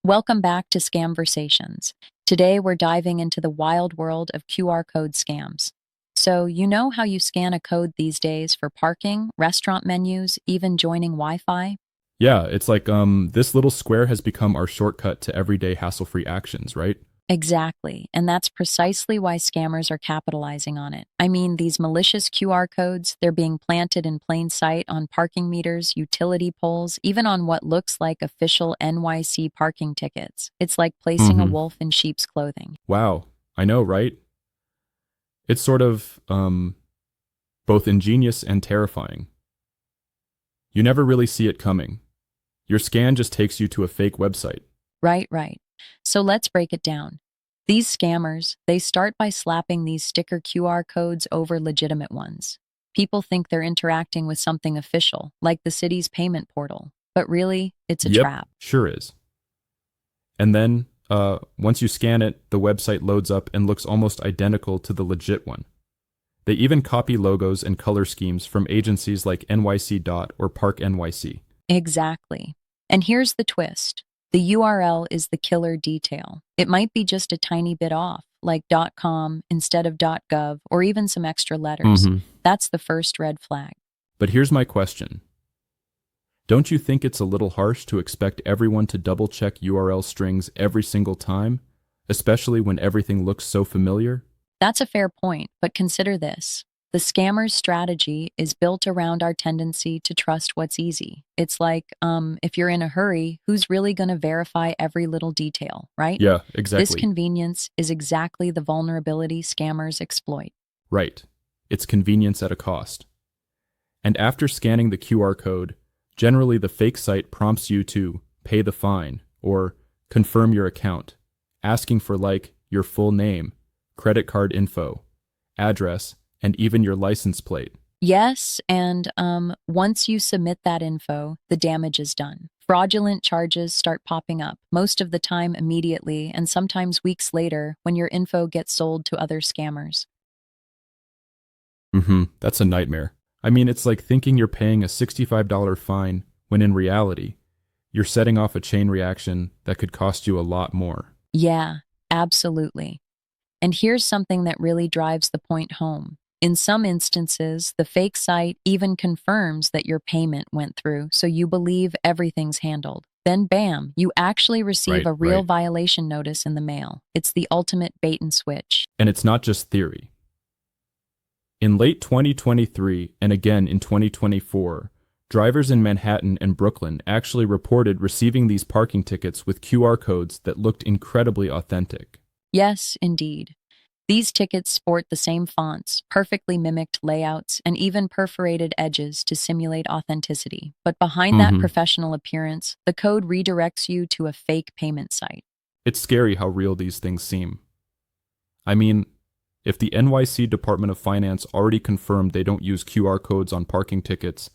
Welcome back to Scamversations. Today we're diving into the wild world of QR code scams. So, you know how you scan a code these days for parking, restaurant menus, even joining Wi-Fi? Yeah, it's like this little square has become our shortcut to everyday hassle-free actions, right? Exactly, and that's precisely why scammers are capitalizing on it. I mean, these malicious QR codes, they're being planted in plain sight on parking meters, utility poles, even on what looks like official NYC parking tickets. It's like placing a Mm-hmm. wolf in sheep's clothing. Wow, I know, right? It's sort of both ingenious and terrifying. You never really see it coming. Your scan just takes you to a fake website. Right. So let's break it down. These scammers, they start by slapping these sticker QR codes over legitimate ones. People think they're interacting with something official, like the city's payment portal, but really, it's a Yep, trap. sure is. And then once you scan it, the website loads up and looks almost identical to the legit one. They even copy logos and color schemes from agencies like NYC Dot or Park NYC. Exactly. And here's the twist. The URL is the killer detail. It might be just a tiny bit off, like .com instead of .gov, or even some extra letters. Mm-hmm. That's the first red flag. But here's my question. Don't you think it's a little harsh to expect everyone to double check URL strings every single time, especially when everything looks so familiar? That's a fair point, but consider this. The scammer's strategy is built around our tendency to trust what's easy. It's like, if you're in a hurry, who's really going to verify every little detail, right? Yeah, This exactly. convenience is exactly the vulnerability scammers exploit. Right. It's convenience at a cost. And after scanning the QR code, generally the fake site prompts you to pay the fine or confirm your account, asking for like your full name, credit card info, address, and even your license plate. Yes, and once you submit that info, the damage is done. Fraudulent charges start popping up, most of the time immediately, and sometimes weeks later when your info gets sold to other scammers. That's a nightmare. I mean, it's like thinking you're paying a $65 fine when in reality, you're setting off a chain reaction that could cost you a lot more. Yeah, absolutely. And here's something that really drives the point home. In some instances, the fake site even confirms that your payment went through, so you believe everything's handled. Then, bam, you actually receive Right, a real right. violation notice in the mail. It's the ultimate bait and switch. And it's not just theory. In late 2023 and again in 2024, drivers in Manhattan and Brooklyn actually reported receiving these parking tickets with QR codes that looked incredibly authentic. Yes, indeed. These tickets sport the same fonts, perfectly mimicked layouts, and even perforated edges to simulate authenticity. But behind that Mm-hmm. professional appearance, the code redirects you to a fake payment site. It's scary how real these things seem. I mean, if the NYC Department of Finance already confirmed they don't use QR codes on parking tickets,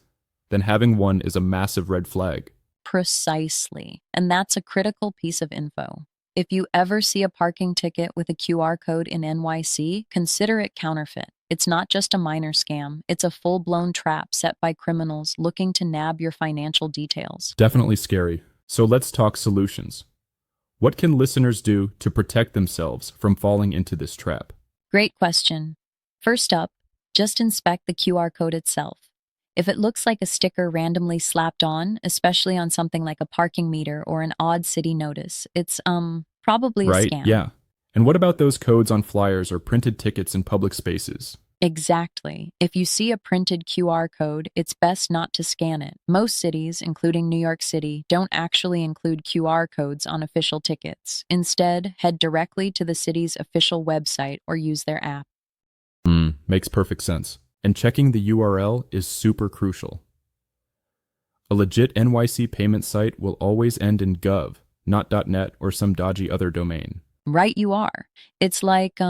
then having one is a massive red flag. Precisely. And that's a critical piece of info. If you ever see a parking ticket with a QR code in NYC, consider it counterfeit. It's not just a minor scam, it's a full blown trap set by criminals looking to nab your financial details. Definitely scary. So let's talk solutions. What can listeners do to protect themselves from falling into this trap? Great question. First up, just inspect the QR code itself. If it looks like a sticker randomly slapped on, especially on something like a parking meter or an odd city notice, it's probably a Right? scam. Yeah. And what about those codes on flyers or printed tickets in public spaces? Exactly. If you see a printed QR code, it's best not to scan it. Most cities, including New York City, don't actually include QR codes on official tickets. Instead, head directly to the city's official website or use their app. Makes perfect sense. And checking the URL is super crucial. A legit NYC payment site will always end in gov, not .net or some dodgy other domain. Right, you are. It's like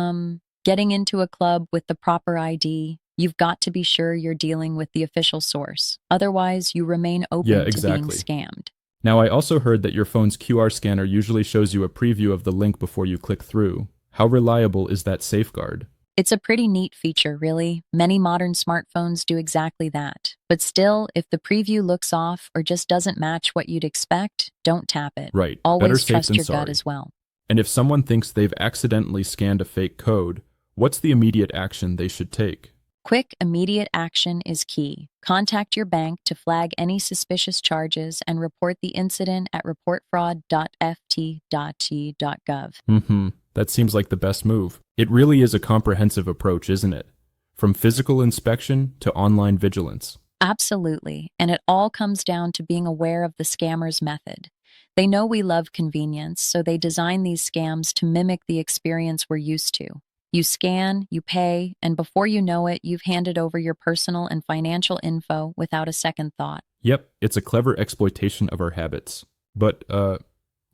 getting into a club with the proper ID. You've got to be sure you're dealing with the official source. Otherwise, you remain Yeah, open to being exactly. scammed. Now, I also heard that your phone's QR scanner usually shows you a preview of the link before you click through. How reliable is that safeguard? It's a pretty neat feature, really. Many modern smartphones do exactly that. But still, if the preview looks off or just doesn't match what you'd expect, don't tap it. Right, better Always safe trust than your gut sorry. as well. And if someone thinks they've accidentally scanned a fake code, what's the immediate action they should take? Quick, immediate action is key. Contact your bank to flag any suspicious charges and report the incident at reportfraud.ft.gov. That seems like the best move. It really is a comprehensive approach, isn't it? From physical inspection to online vigilance. Absolutely, and it all comes down to being aware of the scammer's method. They know we love convenience, so they design these scams to mimic the experience we're used to. You scan, you pay, and before you know it, you've handed over your personal and financial info without a second thought. Yep, it's a clever exploitation of our habits. But,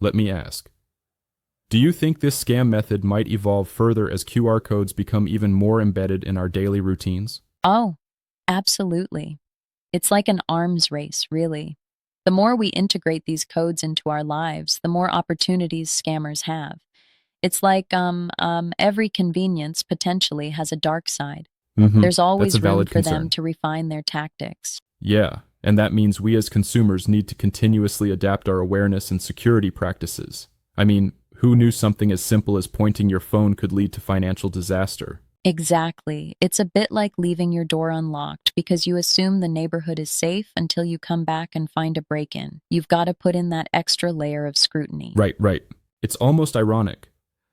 let me ask. Do you think this scam method might evolve further as QR codes become even more embedded in our daily routines? Oh, absolutely. It's like an arms race, really. The more we integrate these codes into our lives, the more opportunities scammers have. It's like every convenience potentially has a dark side. There's That's a always room valid for them concern. to refine their tactics. Yeah, and that means we as consumers need to continuously adapt our awareness and security practices. I mean, who knew something as simple as pointing your phone could lead to financial disaster? Exactly. It's a bit like leaving your door unlocked because you assume the neighborhood is safe until you come back and find a break-in. You've got to put in that extra layer of scrutiny. Right. It's almost ironic.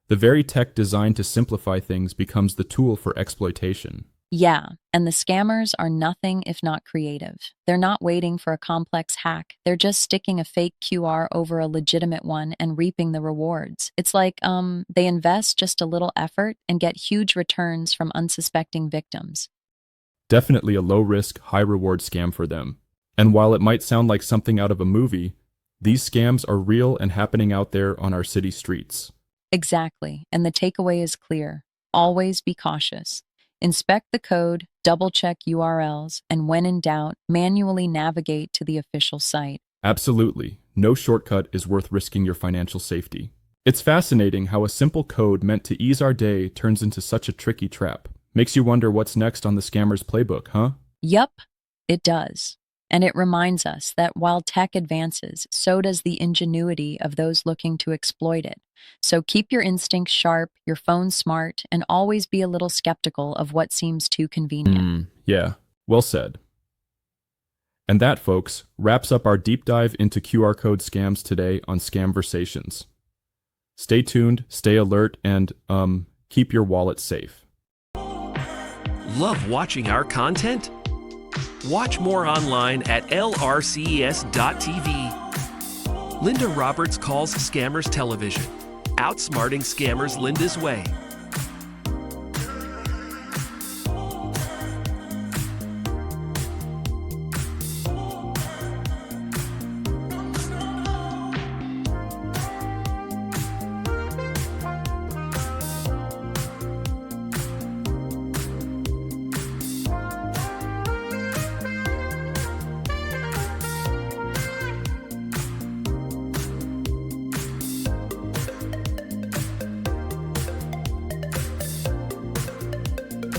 The very tech designed to simplify things becomes the tool for exploitation. Yeah, and the scammers are nothing if not creative. They're not waiting for a complex hack. They're just sticking a fake QR over a legitimate one and reaping the rewards. It's like they invest just a little effort and get huge returns from unsuspecting victims. Definitely a low-risk, high-reward scam for them. And while it might sound like something out of a movie, these scams are real and happening out there on our city streets. Exactly, and the takeaway is clear. Always be cautious. Inspect the code, double-check URLs, and when in doubt, manually navigate to the official site. Absolutely, no shortcut is worth risking your financial safety. It's fascinating how a simple code meant to ease our day turns into such a tricky trap. Makes you wonder what's next on the scammer's playbook, huh? Yup, it does. And it reminds us that while tech advances, so does the ingenuity of those looking to exploit it. So keep your instincts sharp, your phone smart, and always be a little skeptical of what seems too convenient. Yeah, well said. And that, folks, wraps up our deep dive into QR code scams today on Scamversations. Stay tuned, stay alert, and, keep your wallet safe. Love watching our content? Watch more online at lrces.tv. Linda Roberts calls scammers television, outsmarting scammers Linda's way.